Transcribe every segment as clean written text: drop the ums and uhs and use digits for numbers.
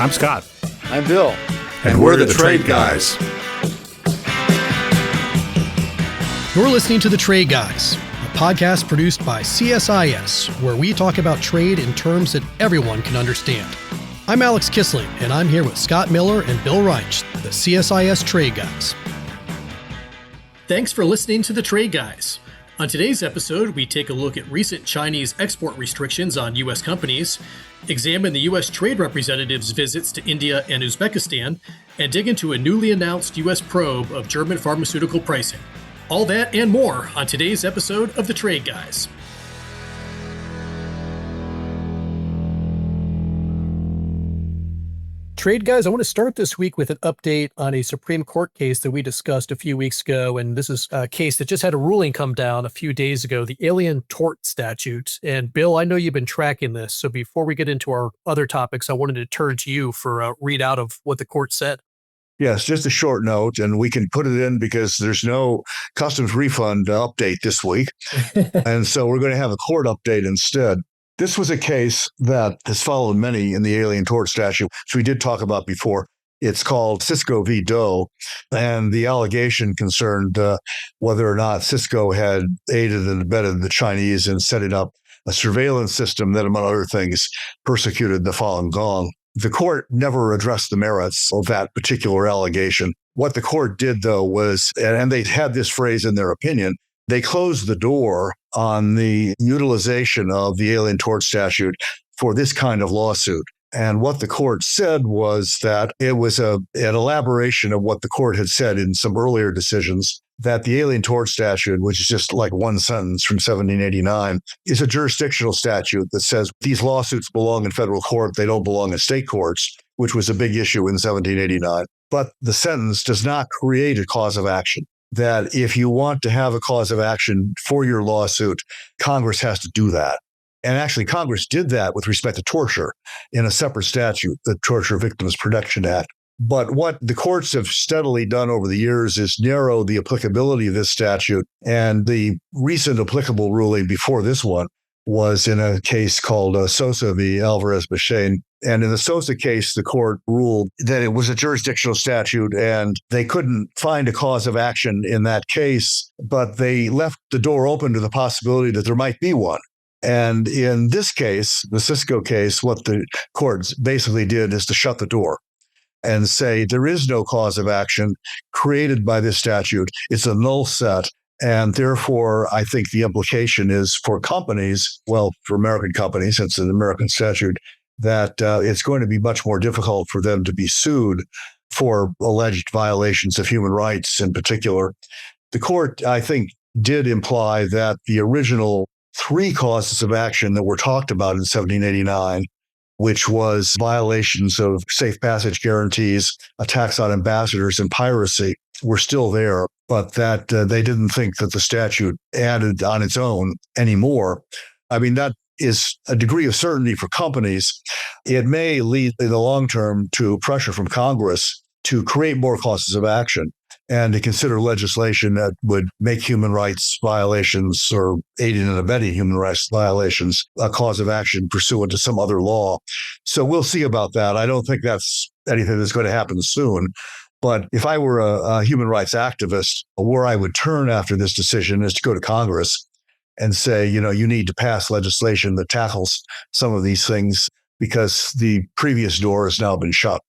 I'm Scott. I'm Bill. And we're the Trade Guys. You're listening to The Trade Guys, a podcast produced by CSIS, where we talk about trade in terms that everyone can understand. I'm Alex Kissling, and I'm here with Scott Miller and Bill Reich, the CSIS Trade Guys. Thanks for listening to The Trade Guys. On today's episode, we take a look at recent Chinese export restrictions on U.S. companies, examine the U.S. Trade Representative's visits to India and Uzbekistan, and dig into a newly announced U.S. probe of German pharmaceutical pricing. All that and more on today's episode of The Trade Guys. Trade Guys, I want to start this week with an update on a Supreme Court case that we discussed a few weeks ago. And this is a case that just had a ruling come down a few days ago, the Alien Tort Statute. And Bill, I know you've been tracking this. So before we get into our other topics, I wanted to turn to you for a readout of what the court said. Yes, just a short note, and we can put it in because there's no customs refund update this week. And so we're going to have a court update instead. This was a case that has followed many in the Alien Tort Statute, which we did talk about before. It's called Cisco v. Doe, and the allegation concerned whether or not Cisco had aided and abetted the Chinese in setting up a surveillance system that, among other things, persecuted the Falun Gong. The court never addressed the merits of that particular allegation. What the court did, though, was, and they had this phrase in their opinion, they closed the door on the utilization of the Alien Tort Statute for this kind of lawsuit. And what the court said was that it was an elaboration of what the court had said in some earlier decisions, that the Alien Tort Statute, which is just like one sentence from 1789, is a jurisdictional statute that says these lawsuits belong in federal court, they don't belong in state courts, which was a big issue in 1789. But the sentence does not create a cause of action. That if you want to have a cause of action for your lawsuit, Congress has to do that. And actually, Congress did that with respect to torture in a separate statute, the Torture Victims Protection Act. But what the courts have steadily done over the years is narrow the applicability of this statute. And the recent applicable ruling before this one was in a case called Sosa v. Alvarez-Bechesne. And in the Sosa case, the court ruled that it was a jurisdictional statute and they couldn't find a cause of action in that case, but they left the door open to the possibility that there might be one. And in this case, the Cisco case, what the courts basically did is to shut the door and say there is no cause of action created by this statute. It's a null set. And therefore, I think the implication is for companies, well, for American companies, since it's an American statute, that it's going to be much more difficult for them to be sued for alleged violations of human rights in particular. The court, I think, did imply that the original three causes of action that were talked about in 1789, which was violations of safe passage guarantees, attacks on ambassadors, and piracy, were still there, but that they didn't think that the statute added on its own anymore. I mean, that is a degree of certainty for companies. It may lead in the long term to pressure from Congress to create more causes of action and to consider legislation that would make human rights violations or aiding and abetting human rights violations a cause of action pursuant to some other law. So we'll see about that. I don't think that's anything that's going to happen soon. But if I were a human rights activist, where I would turn after this decision is to go to Congress and say, you need to pass legislation that tackles some of these things because the previous door has now been shut.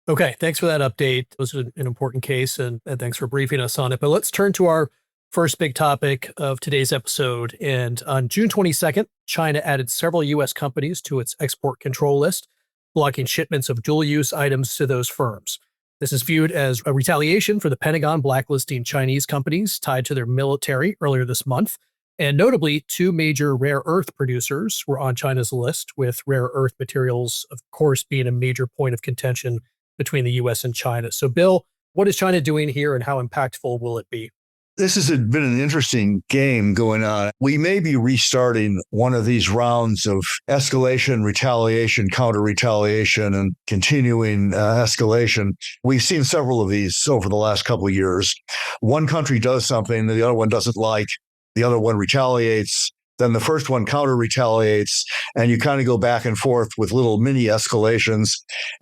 Okay, thanks for that update. It was an important case, and thanks for briefing us on it. But let's turn to our first big topic of today's episode. And on June 22nd, China added several U.S. companies to its export control list, blocking shipments of dual-use items to those firms. This is viewed as a retaliation for the Pentagon blacklisting Chinese companies tied to their military earlier this month. And notably, two major rare earth producers were on China's list, with rare earth materials, of course, being a major point of contention between the U.S. and China. So, Bill, what is China doing here and how impactful will it be? This has been an interesting game going on. We may be restarting one of these rounds of escalation, retaliation, counter-retaliation, and continuing escalation. We've seen several of these over the last couple of years. One country does something that the other one doesn't like. The other one retaliates. then the first one counter retaliates, and you kind of go back and forth with little mini escalations.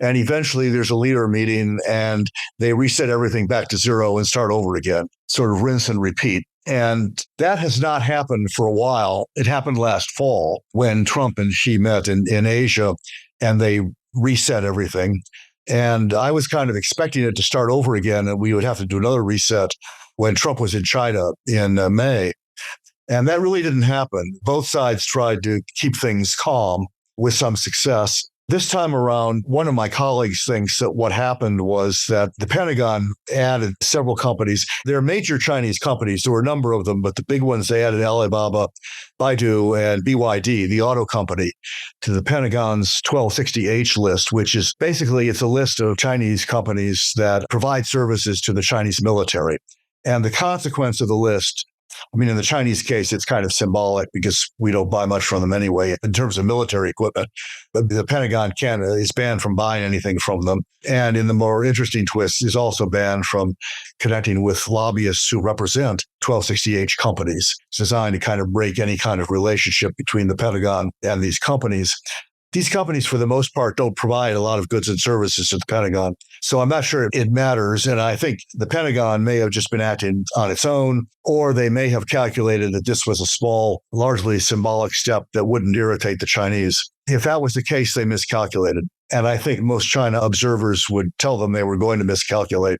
And eventually there's a leader meeting and they reset everything back to zero and start over again, sort of rinse and repeat. And that has not happened for a while. It happened last fall when Trump and Xi met in Asia and they reset everything. And I was kind of expecting it to start over again, and we would have to do another reset when Trump was in China in May. And that really didn't happen. Both sides tried to keep things calm with some success. This time around, one of my colleagues thinks that what happened was that the Pentagon added several companies. They're major Chinese companies. There were a number of them, but the big ones, they added Alibaba, Baidu, and BYD, the auto company, to the Pentagon's 1260H list, which is basically, it's a list of Chinese companies that provide services to the Chinese military. And the consequence of the list, I mean, in the Chinese case, it's kind of symbolic because we don't buy much from them anyway in terms of military equipment. But the Pentagon Canada is banned from buying anything from them. And in the more interesting twist, is also banned from connecting with lobbyists who represent 1260H companies. It's designed to kind of break any kind of relationship between the Pentagon and these companies. These companies, for the most part, don't provide a lot of goods and services to the Pentagon. So I'm not sure it matters. And I think the Pentagon may have just been acting on its own, or they may have calculated that this was a small, largely symbolic step that wouldn't irritate the Chinese. If that was the case, they miscalculated. And I think most China observers would tell them they were going to miscalculate.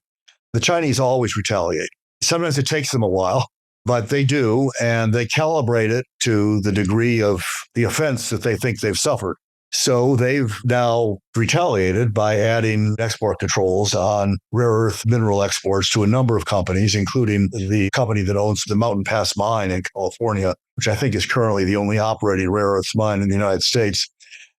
The Chinese always retaliate. Sometimes it takes them a while, but they do, and they calibrate it to the degree of the offense that they think they've suffered. So they've now retaliated by adding export controls on rare earth mineral exports to a number of companies, including the company that owns the Mountain Pass mine in California, which I think is currently the only operating rare earth mine in the United States.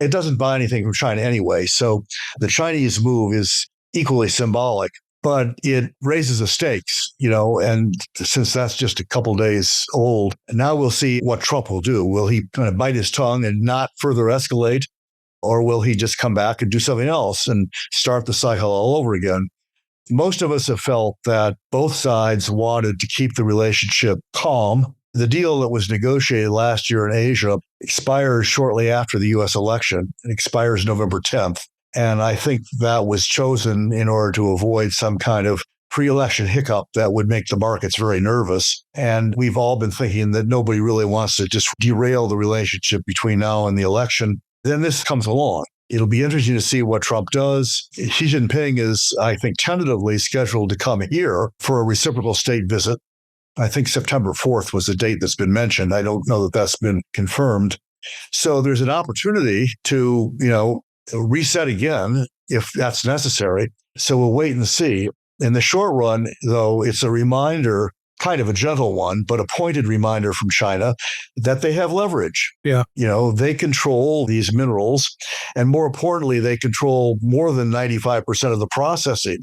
It doesn't buy anything from China anyway. So the Chinese move is equally symbolic, but it raises the stakes, and since that's just a couple days old, now we'll see what Trump will do. Will he kind of bite his tongue and not further escalate? Or will he just come back and do something else and start the cycle all over again? Most of us have felt that both sides wanted to keep the relationship calm. The deal that was negotiated last year in Asia expires shortly after the U.S. election. It expires November 10th. And I think that was chosen in order to avoid some kind of pre-election hiccup that would make the markets very nervous. And we've all been thinking that nobody really wants to just derail the relationship between now and the election. Then this comes along. It'll be interesting to see what Trump does. Xi Jinping is, I think, tentatively scheduled to come here for a reciprocal state visit. I think September 4th was the date that's been mentioned. I don't know that that's been confirmed. So there's an opportunity to, reset again if that's necessary. So we'll wait and see. In the short run, though, it's a reminder, kind of a gentle one, but a pointed reminder from China that they have leverage. Yeah. They control these minerals, and more importantly, they control more than 95% of the processing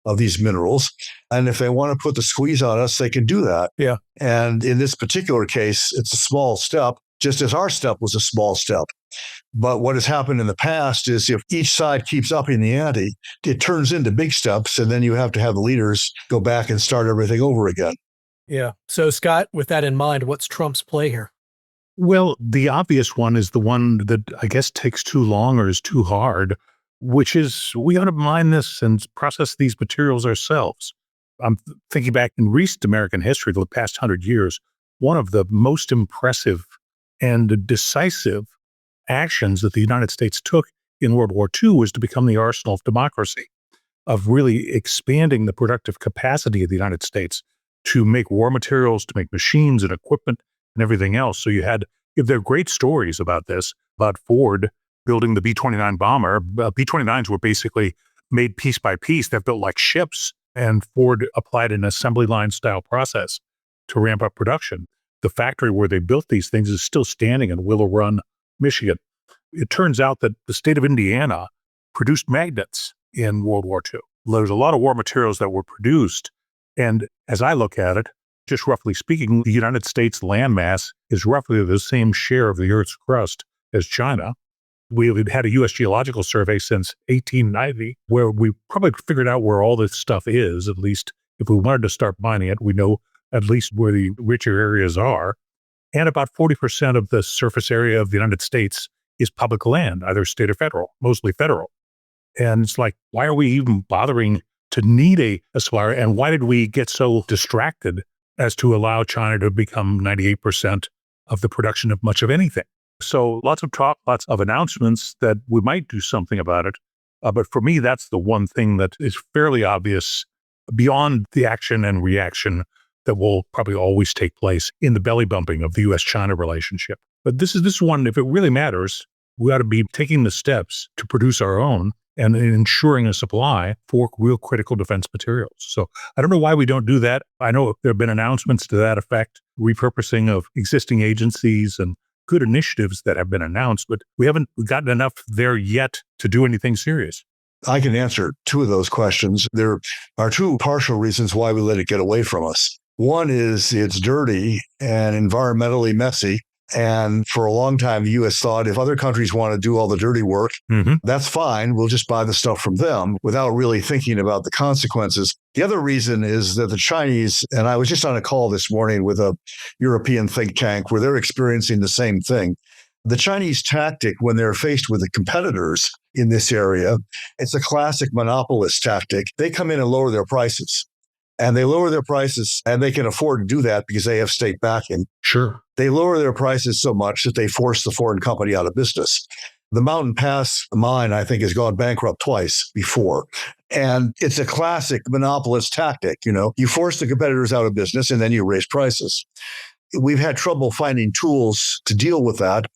of these minerals. And if they want to put the squeeze on us, they can do that. Yeah. And in this particular case, it's a small step, just as our step was a small step. But what has happened in the past is if each side keeps upping the ante, it turns into big steps, and then you have to have the leaders go back and start everything over again. Yeah. So, Scott, with that in mind, what's Trump's play here? Well, the obvious one is the one that I guess takes too long or is too hard, which is we ought to mine this and process these materials ourselves. I'm thinking back in recent American history, the past 100 years, one of the most impressive and decisive actions that the United States took in World War II was to become the arsenal of democracy, of really expanding the productive capacity of the United States to make war materials, to make machines and equipment and everything else. So there are great stories about this, about Ford building the B-29 bomber. B-29s were basically made piece by piece. They're built like ships, and Ford applied an assembly line style process to ramp up production. The factory where they built these things is still standing in Willow Run, Michigan. It turns out that the state of Indiana produced magnets in World War II. There's a lot of war materials that were produced. And as I look at it, just roughly speaking, the United States landmass is roughly the same share of the Earth's crust as China. We've had a U.S. Geological Survey since 1890, where we probably figured out where all this stuff is. At least if we wanted to start mining it, we know at least where the richer areas are. And about 40% of the surface area of the United States is public land, either state or federal, mostly federal. And it's like, why are we even bothering to need a supplier? And why did we get so distracted as to allow China to become 98% of the production of much of anything? So lots of talk, lots of announcements that we might do something about it. But for me, that's the one thing that is fairly obvious beyond the action and reaction that will probably always take place in the belly bumping of the U.S.-China relationship. But this is one, if it really matters, we ought to be taking the steps to produce our own and ensuring a supply for real critical defense materials. So I don't know why we don't do that. I know there have been announcements to that effect, repurposing of existing agencies and good initiatives that have been announced, but we haven't gotten enough there yet to do anything serious. I can answer two of those questions. There are two partial reasons why we let it get away from us. One is it's dirty and environmentally messy. And for a long time, the U.S. thought if other countries want to do all the dirty work, that's fine. We'll just buy the stuff from them without really thinking about the consequences. The other reason is that the Chinese, and I was just on a call this morning with a European think tank where they're experiencing the same thing. The Chinese tactic when they're faced with the competitors in this area, it's a classic monopolist tactic. They come in and lower their prices. And they lower their prices, and they can afford to do that because they have state backing. Sure. They lower their prices so much that they force the foreign company out of business. The Mountain Pass mine, I think, has gone bankrupt twice before. And it's a classic monopolist tactic. You force the competitors out of business and then you raise prices. We've had trouble finding tools to deal with that,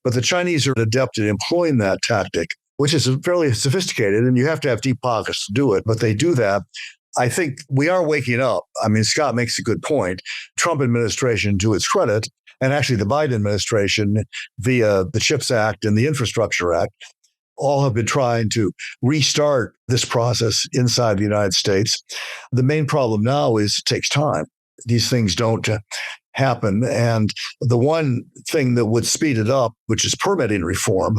but the Chinese are adept at employing that tactic, which is fairly sophisticated, and you have to have deep pockets to do it, but they do that. I think we are waking up. I mean, Scott makes a good point. Trump administration, to its credit, and actually the Biden administration via the CHIPS Act and the Infrastructure Act, all have been trying to restart this process inside the United States. The main problem now is it takes time. These things don't happen. And the one thing that would speed it up, which is permitting reform,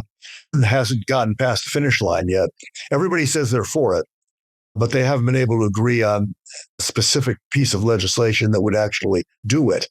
hasn't gotten past the finish line yet. Everybody says they're for it, but they haven't been able to agree on a specific piece of legislation that would actually do it.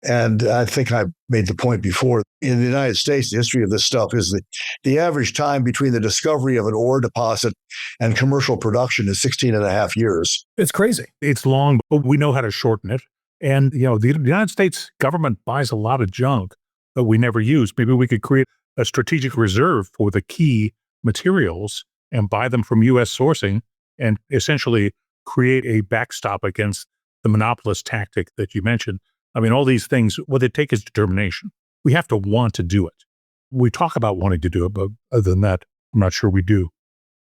And I think I made the point before, in the United States, the history of this stuff is that the average time between the discovery of an ore deposit and commercial production is 16 and a half years. It's crazy. It's long, but we know how to shorten it. And, the United States government buys a lot of junk that we never use. Maybe we could create a strategic reserve for the key materials and buy them from U.S. sourcing and essentially create a backstop against the monopolist tactic that you mentioned. I mean, all these things, what they take is determination. We have to want to do it. We talk about wanting to do it, but other than that, I'm not sure we do.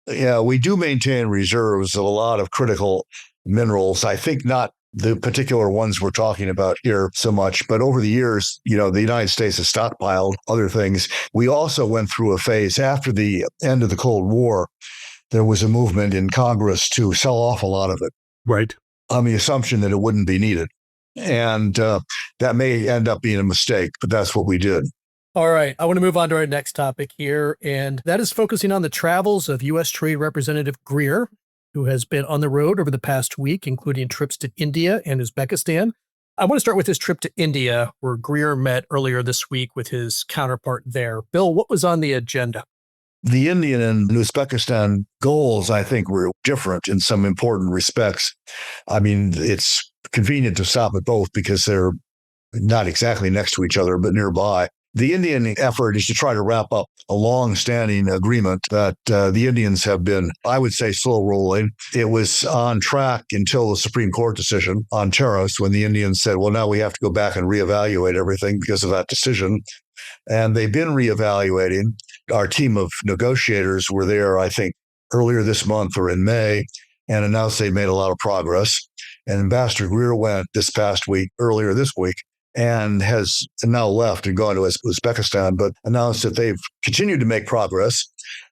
Yeah, we do maintain reserves of a lot of critical minerals. I think not the particular ones we're talking about here so much, but over the years, the United States has stockpiled other things. We also went through a phase after the end of the Cold War. There was a movement in Congress to sell off a lot of it. Right. On the assumption that it wouldn't be needed. And that may end up being a mistake, but that's what we did. All right. I want to move on to our next topic here, and that is focusing on the travels of U.S. Trade Representative Greer, who has been on the road over the past week, including trips to India and Uzbekistan. I want to start with his trip to India, where Greer met earlier this week with his counterpart there. Bill, what was on the agenda? The Indian and Uzbekistan goals, I think, were different in some important respects. I mean, it's convenient to stop at both because they're not exactly next to each other, but nearby. The Indian effort is to try to wrap up a long-standing agreement that the Indians have been, I would say, slow rolling. It was on track until the Supreme Court decision on tariffs when the Indians said, well, now we have to go back and reevaluate everything because of that decision. And they've been reevaluating. Our team of negotiators were there, I think, earlier this month or in May, and announced they made a lot of progress. And Ambassador Greer went this past week, earlier this week, and has now left and gone to Uzbekistan, but announced that they've continued to make progress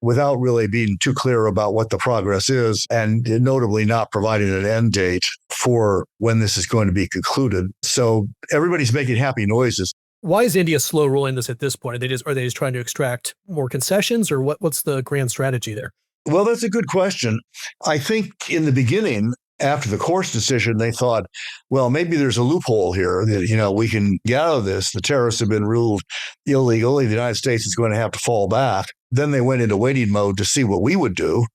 without really being too clear about what the progress is, and notably not providing an end date for when this is going to be concluded. So everybody's making happy noises. Why is India slow rolling this at this point? Are they just trying to extract more concessions, or what's the grand strategy there? Well, that's a good question. I think in the beginning, after the court's decision, they thought, well, maybe there's a loophole here that, we can get out of this. The tariffs have been ruled illegal. The United States is going to have to fall back. Then they went into waiting mode to see what we would do.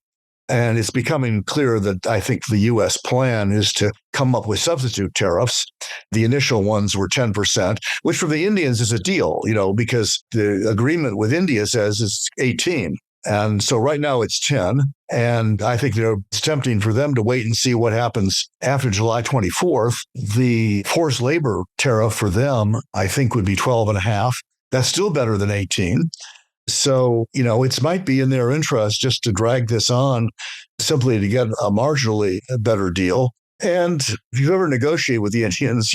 And it's becoming clear that I think the U.S. plan is to come up with substitute tariffs. The initial ones were 10%, which for the Indians is a deal, because the agreement with India says it's 18. And so right now it's 10. And I think it's tempting for them to wait and see what happens after July 24th. The forced labor tariff for them, I think, would be 12.5. That's still better than 18. So, it might be in their interest just to drag this on simply to get a marginally better deal. And if you've ever negotiated with the Indians,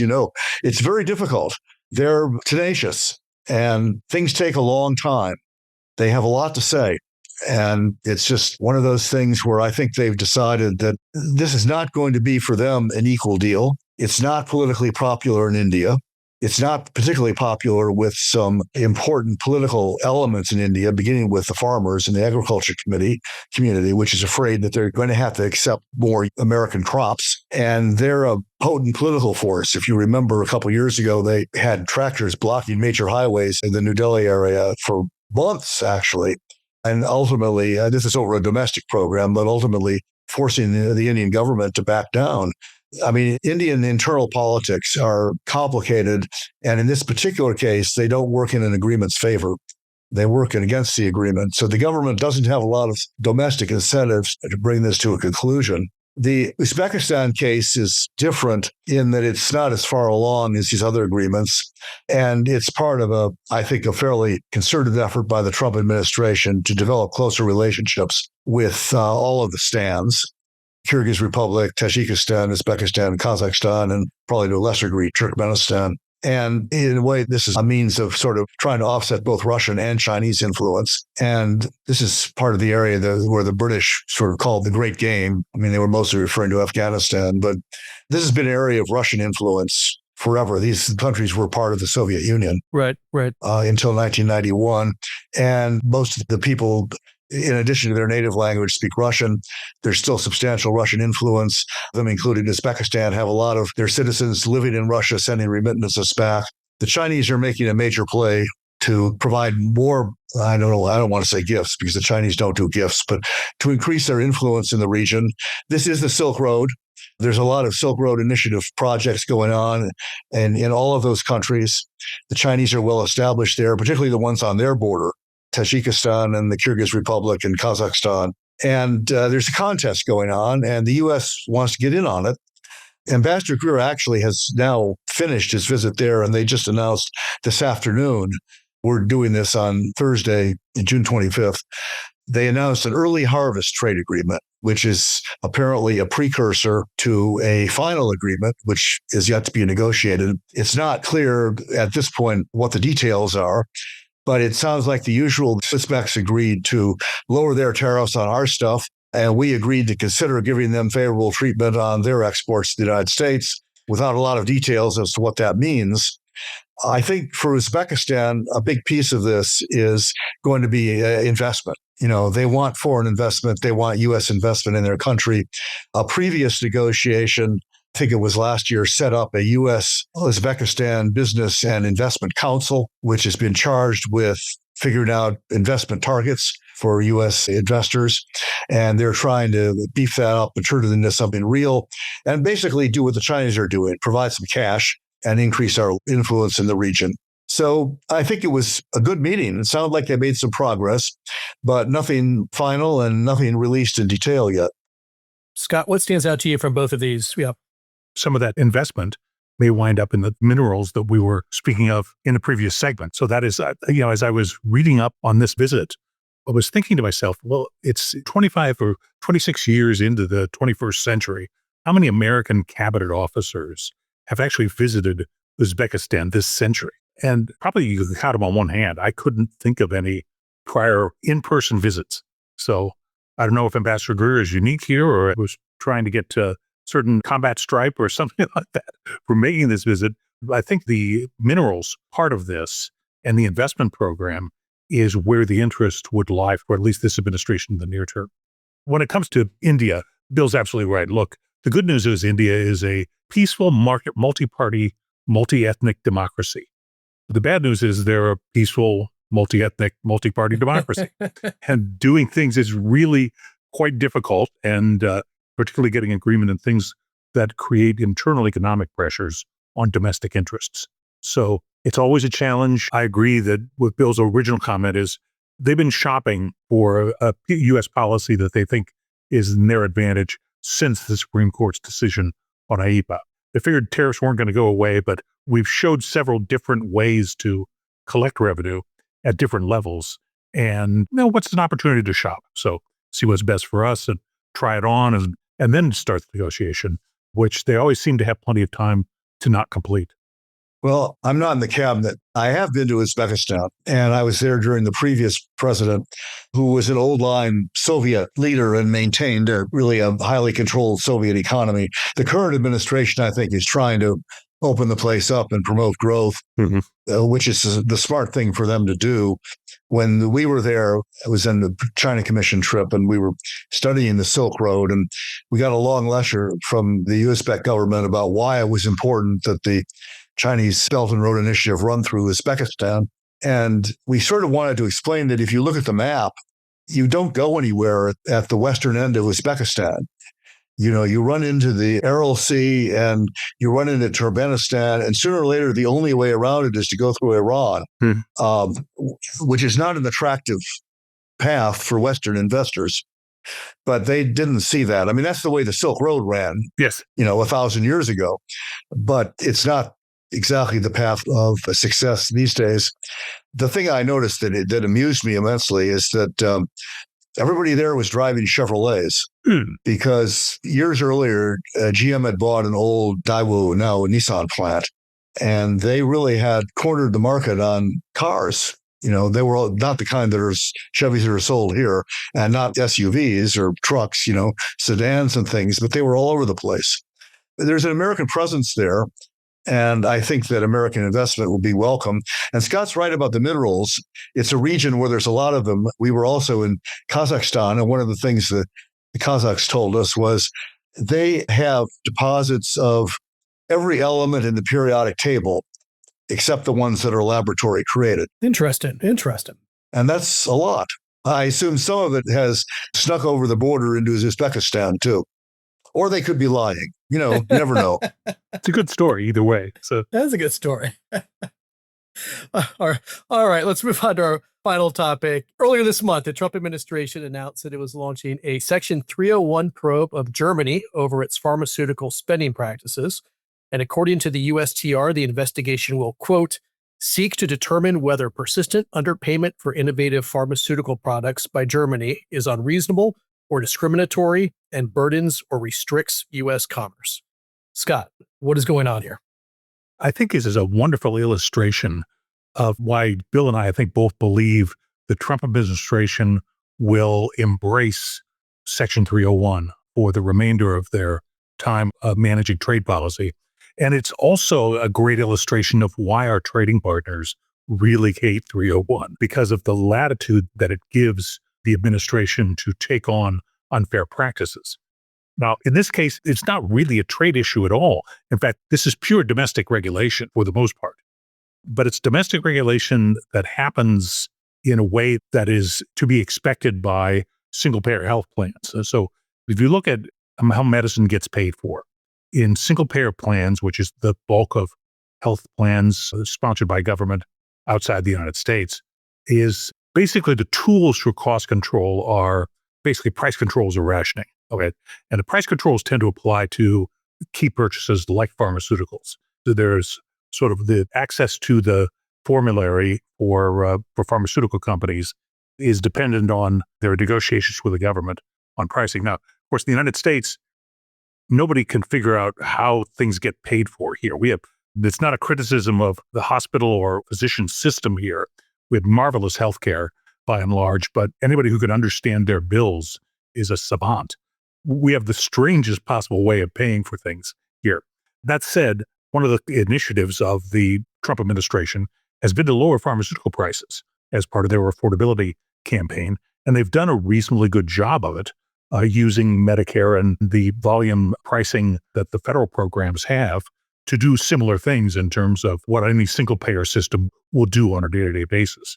it's very difficult. They're tenacious and things take a long time. They have a lot to say. And it's just one of those things where I think they've decided that this is not going to be for them an equal deal. It's not politically popular in India. It's not particularly popular with some important political elements in India, beginning with the farmers and the agriculture community, which is afraid that they're going to have to accept more American crops. And they're a potent political force. If you remember, a couple of years ago, they had tractors blocking major highways in the New Delhi area for months, actually. And ultimately, this is over a domestic program, but ultimately forcing the Indian government to back down. I mean, Indian internal politics are complicated. And in this particular case, they don't work in an agreement's favor. They work against the agreement. So the government doesn't have a lot of domestic incentives to bring this to a conclusion. The Uzbekistan case is different in that it's not as far along as these other agreements. And it's part of I think, a fairly concerted effort by the Trump administration to develop closer relationships with all of the stands. Kyrgyz Republic, Tajikistan, Uzbekistan, Kazakhstan, and probably to a lesser degree, Turkmenistan. And in a way, this is a means of sort of trying to offset both Russian and Chinese influence. And this is part of the area where the British sort of called the Great Game. I mean, they were mostly referring to Afghanistan, but this has been an area of Russian influence forever. These countries were part of the Soviet Union. Right. Until 1991. And most of the people, in addition to their native language, speak Russian. There's still substantial Russian influence. Them, including Uzbekistan, have a lot of their citizens living in Russia, sending remittances back. The Chinese are making a major play to provide more, I don't want to say gifts because the Chinese don't do gifts, but to increase their influence in the region. This is the Silk Road. There's a lot of Silk Road Initiative projects going on, and in all of those countries, the Chinese are well established there, particularly the ones on their border. Tajikistan and the Kyrgyz Republic and Kazakhstan. And there's a contest going on, and the U.S. wants to get in on it. Ambassador Greer actually has now finished his visit there, and they just announced this afternoon, we're doing this on Thursday, June 25th, they announced an early harvest trade agreement, which is apparently a precursor to a final agreement, which is yet to be negotiated. It's not clear at this point what the details are, but it sounds like the usual Uzbeks agreed to lower their tariffs on our stuff, and we agreed to consider giving them favorable treatment on their exports to the United States without a lot of details as to what that means. I think for Uzbekistan, a big piece of this is going to be investment. They want foreign investment. They want U.S. investment in their country. A previous negotiation, I think it was last year, set up a U.S. Uzbekistan Business and Investment Council, which has been charged with figuring out investment targets for U.S. investors. And they're trying to beef that up and turn it into something real and basically do what the Chinese are doing, provide some cash and increase our influence in the region. So I think it was a good meeting. It sounded like they made some progress, but nothing final and nothing released in detail yet. Scott, what stands out to you from both of these? Yeah. Some of that investment may wind up in the minerals that we were speaking of in the previous segment. So that is, as I was reading up on this visit, I was thinking to myself, well, it's 25 or 26 years into the 21st century. How many American cabinet officers have actually visited Uzbekistan this century? And probably you can count them on one hand. I couldn't think of any prior in-person visits. So I don't know if Ambassador Greer is unique here or was trying to get to certain combat stripe or something like that for making this visit. I think the minerals part of this and the investment program is where the interest would lie for at least this administration in the near term. When it comes to India, Bill's absolutely right. Look, The good news is India is a peaceful market, multi-party, multi-ethnic democracy. The bad news is they're a peaceful, multi-ethnic, multi-party democracy. And doing things is really quite difficult, and particularly getting agreement in things that create internal economic pressures on domestic interests. So it's always a challenge. I agree that with Bill's original comment is they've been shopping for a U.S. policy that they think is in their advantage since the Supreme Court's decision on IEEPA. They figured tariffs weren't going to go away, but we've showed several different ways to collect revenue at different levels. And what's an opportunity to shop? So see what's best for us and try it on and then start the negotiation, which they always seem to have plenty of time to not complete. Well, I'm not in the cabinet. I have been to Uzbekistan, and I was there during the previous president, who was an old line Soviet leader and maintained really a highly controlled Soviet economy. The current administration, I think, is trying to open the place up and promote growth, which is the smart thing for them to do. When we were there, I was in the China Commission trip, and we were studying the Silk Road, and we got a long lecture from the Uzbek government about why it was important that the Chinese Belt and Road Initiative run through Uzbekistan. And we sort of wanted to explain that if you look at the map, you don't go anywhere at the western end of Uzbekistan. You run into the Aral Sea and you run into Turkmenistan, and sooner or later, the only way around it is to go through Iran, which is not an attractive path for Western investors. But they didn't see that. I mean, that's the way the Silk Road ran, Yes. 1,000 years ago. But it's not exactly the path of success these days. The thing I noticed that amused me immensely is that everybody there was driving Chevrolets because years earlier, GM had bought an old Daewoo, now a Nissan plant, and they really had cornered the market on cars. They were not the kind that are Chevys that are sold here, and not SUVs or trucks, sedans and things, but they were all over the place. There's an American presence there, and I think that American investment will be welcome. And Scott's right about the minerals. It's a region where there's a lot of them. We were also in Kazakhstan, and one of the things that the Kazakhs told us was they have deposits of every element in the periodic table, except the ones that are laboratory created. Interesting. And that's a lot. I assume some of it has snuck over the border into Uzbekistan, too. Or they could be lying. You never know. It's a good story either way. So That's a good story. All right, let's move on to our final topic. Earlier this month, the Trump administration announced that it was launching a Section 301 probe of Germany over its pharmaceutical spending practices. And according to the USTR, the investigation will, quote, seek to determine whether persistent underpayment for innovative pharmaceutical products by Germany is unreasonable or discriminatory and burdens or restricts U.S. commerce. Scott, what is going on here? I think this is a wonderful illustration of why Bill and I think, both believe the Trump administration will embrace Section 301 for the remainder of their time of managing trade policy. And it's also a great illustration of why our trading partners really hate 301, because of the latitude that it gives the administration to take on unfair practices. Now, in this case, it's not really a trade issue at all. In fact, this is pure domestic regulation for the most part. But it's domestic regulation that happens in a way that is to be expected by single-payer health plans. So if you look at how medicine gets paid for, in single-payer plans, which is the bulk of health plans sponsored by government outside the United States, is basically the tools for cost control are basically price controls or rationing. Okay. And the price controls tend to apply to key purchases like pharmaceuticals. So there's sort of the access to the formulary for pharmaceutical companies is dependent on their negotiations with the government on pricing. Now, of course, in the United States, nobody can figure out how things get paid for here. It's not a criticism of the hospital or physician system here. We have marvelous healthcare by and large, but anybody who can understand their bills is a savant. We have the strangest possible way of paying for things here. That said, one of the initiatives of the Trump administration has been to lower pharmaceutical prices as part of their affordability campaign, and they've done a reasonably good job of it. using Medicare and the volume pricing that the federal programs have to do similar things in terms of what any single-payer system will do on a day-to-day basis.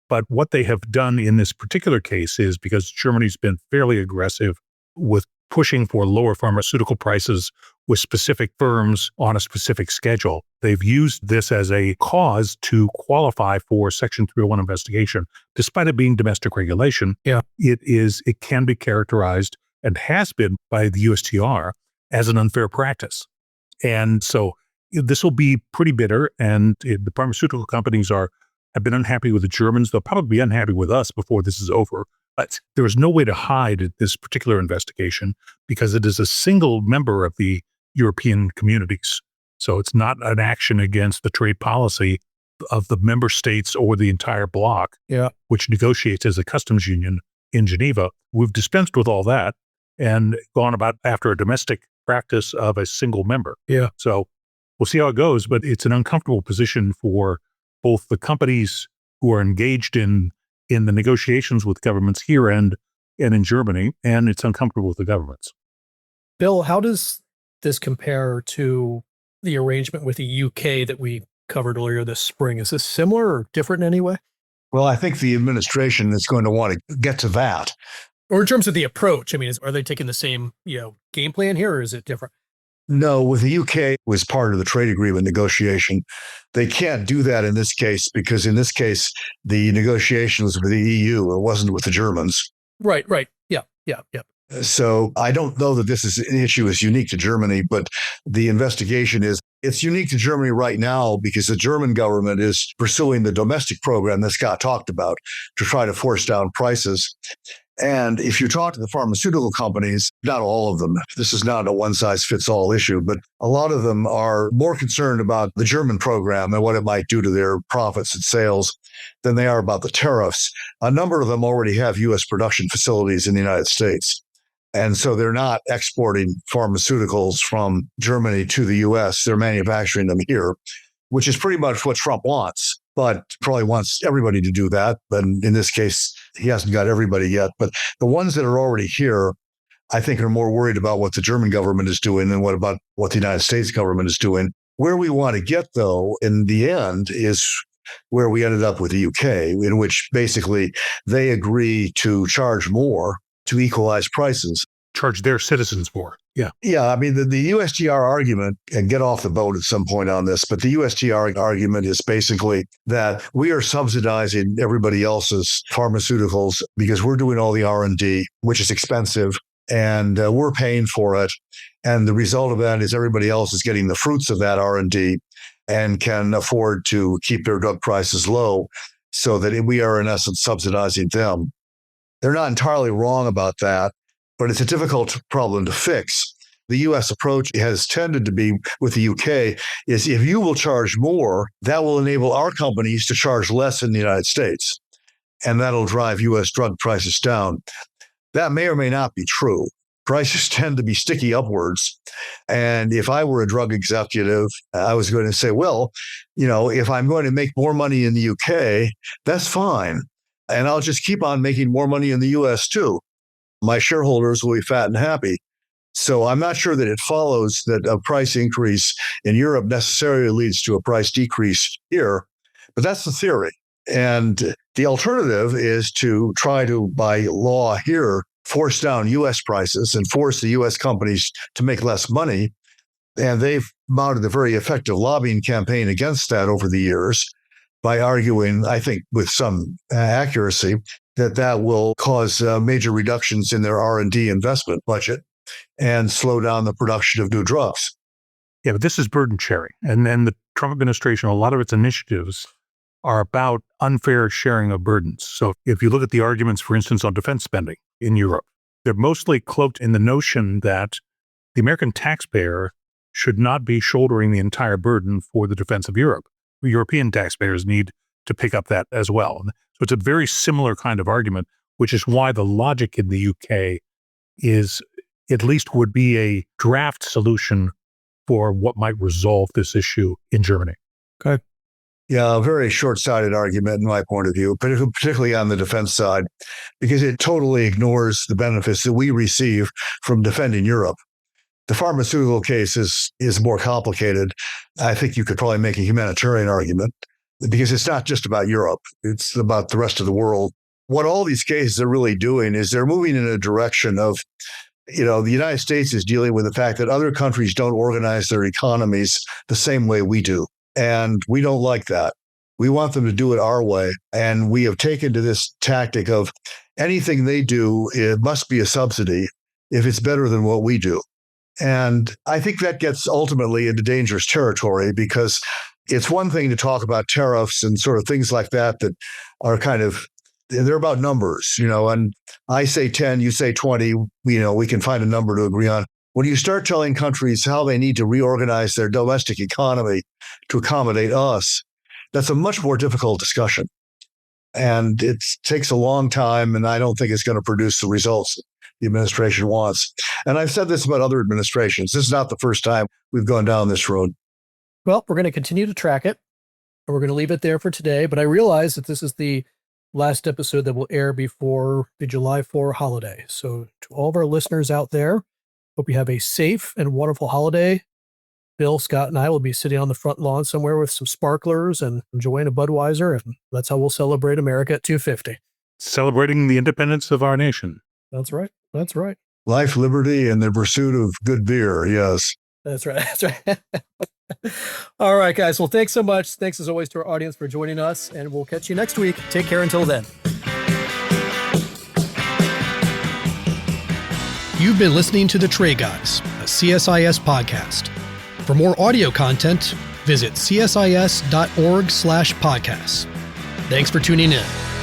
But what they have done in this particular case is, because Germany's been fairly aggressive with pushing for lower pharmaceutical prices with specific firms on a specific schedule, they've used this as a cause to qualify for Section 301 investigation. Despite it being domestic regulation, it can be characterized, and has been by the USTR, as an unfair practice. And so this will be pretty bitter, and the pharmaceutical companies have been unhappy with the Germans. They'll probably be unhappy with us before this is over. But there is no way to hide this particular investigation, because it is a single member of the European communities. So it's not an action against the trade policy of the member states or the entire bloc, which negotiates as a customs union in Geneva. We've dispensed with all that and gone about after a domestic practice of a single member. So we'll see how it goes, but it's an uncomfortable position for both the companies who are engaged in the negotiations with governments here and in Germany, and it's uncomfortable with the governments. Bill, how does this compare to the arrangement with the UK that we covered earlier this spring? Is this similar or different in any way? Well, I think the administration is going to want to get to that. Or in terms of the approach, I mean, are they taking the same, game plan here, or is it different? No, with the UK was part of the trade agreement negotiation. They can't do that in this case, because in this case, the negotiation was with the EU. It wasn't with the Germans. Right. Yeah. So I don't know that this is an issue is unique to Germany, but the investigation it's unique to Germany right now because the German government is pursuing the domestic program that Scott talked about to try to force down prices. And if you talk to the pharmaceutical companies, not all of them, this is not a one-size-fits-all issue, but a lot of them are more concerned about the German program and what it might do to their profits and sales than they are about the tariffs. A number of them already have U.S. production facilities in the United States. And so they're not exporting pharmaceuticals from Germany to the U.S. They're manufacturing them here, which is pretty much what Trump wants, but probably wants everybody to do that. But in this case, he hasn't got everybody yet. But the ones that are already here, I think, are more worried about what the German government is doing than what the United States government is doing. Where we want to get, though, in the end, is where we ended up with the UK, in which basically they agree to charge more to equalize prices. Charge their citizens more. Yeah. Yeah. I mean, the USTR argument, and get off the boat at some point on this, but the USTR argument is basically that we are subsidizing everybody else's pharmaceuticals because we're doing all the R&D, which is expensive, and we're paying for it. And the result of that is everybody else is getting the fruits of that R&D and can afford to keep their drug prices low, so that we are, in essence, subsidizing them. They're not entirely wrong about that, but it's a difficult problem to fix. The U.S. approach has tended to be with the UK is if you will charge more, that will enable our companies to charge less in the United States, and that'll drive U.S. drug prices down. That may or may not be true. Prices tend to be sticky upwards. And if I were a drug executive, I was going to say, well, if I'm going to make more money in the UK, that's fine. And I'll just keep on making more money in the US too. My shareholders will be fat and happy. So I'm not sure that it follows that a price increase in Europe necessarily leads to a price decrease here, but that's the theory. And the alternative is to try to, by law here, force down US prices and force the US companies to make less money. And they've mounted a very effective lobbying campaign against that over the years, by arguing, I think with some accuracy, that will cause major reductions in their R&D investment budget and slow down the production of new drugs. Yeah, but this is burden sharing. And then the Trump administration, a lot of its initiatives are about unfair sharing of burdens. So if you look at the arguments, for instance, on defense spending in Europe, they're mostly cloaked in the notion that the American taxpayer should not be shouldering the entire burden for the defense of Europe. European taxpayers need to pick up that as well. So it's a very similar kind of argument, which is why the logic in the UK is at least would be a draft solution for what might resolve this issue in Germany. Okay. Yeah, a very short-sighted argument in my point of view, particularly on the defense side, because it totally ignores the benefits that we receive from defending Europe. The pharmaceutical case is more complicated. I think you could probably make a humanitarian argument because it's not just about Europe. It's about the rest of the world. What all these cases are really doing is they're moving in a direction of, the United States is dealing with the fact that other countries don't organize their economies the same way we do. And we don't like that. We want them to do it our way. And we have taken to this tactic of anything they do, it must be a subsidy if it's better than what we do. And I think that gets ultimately into dangerous territory because it's one thing to talk about tariffs and sort of things like that are they're about numbers, and I say 10, you say 20, we can find a number to agree on. When you start telling countries how they need to reorganize their domestic economy to accommodate us, that's a much more difficult discussion. And it takes a long time, and I don't think it's going to produce the results the administration wants. And I've said this about other administrations. This is not the first time we've gone down this road. Well, we're going to continue to track it, and we're going to leave it there for today. But I realize that this is the last episode that will air before the July 4 holiday. So to all of our listeners out there, hope you have a safe and wonderful holiday. Bill, Scott, and I will be sitting on the front lawn somewhere with some sparklers and enjoying a Budweiser, and that's how we'll celebrate America at 250. Celebrating the independence of our nation. That's right. That's right. Life, liberty, and the pursuit of good beer. Yes. That's right. That's right. All right, guys. Well, thanks so much. Thanks as always to our audience for joining us, and we'll catch you next week. Take care until then. You've been listening to The Trade Guys, a CSIS podcast. For more audio content, visit csis.org/podcasts. Thanks for tuning in.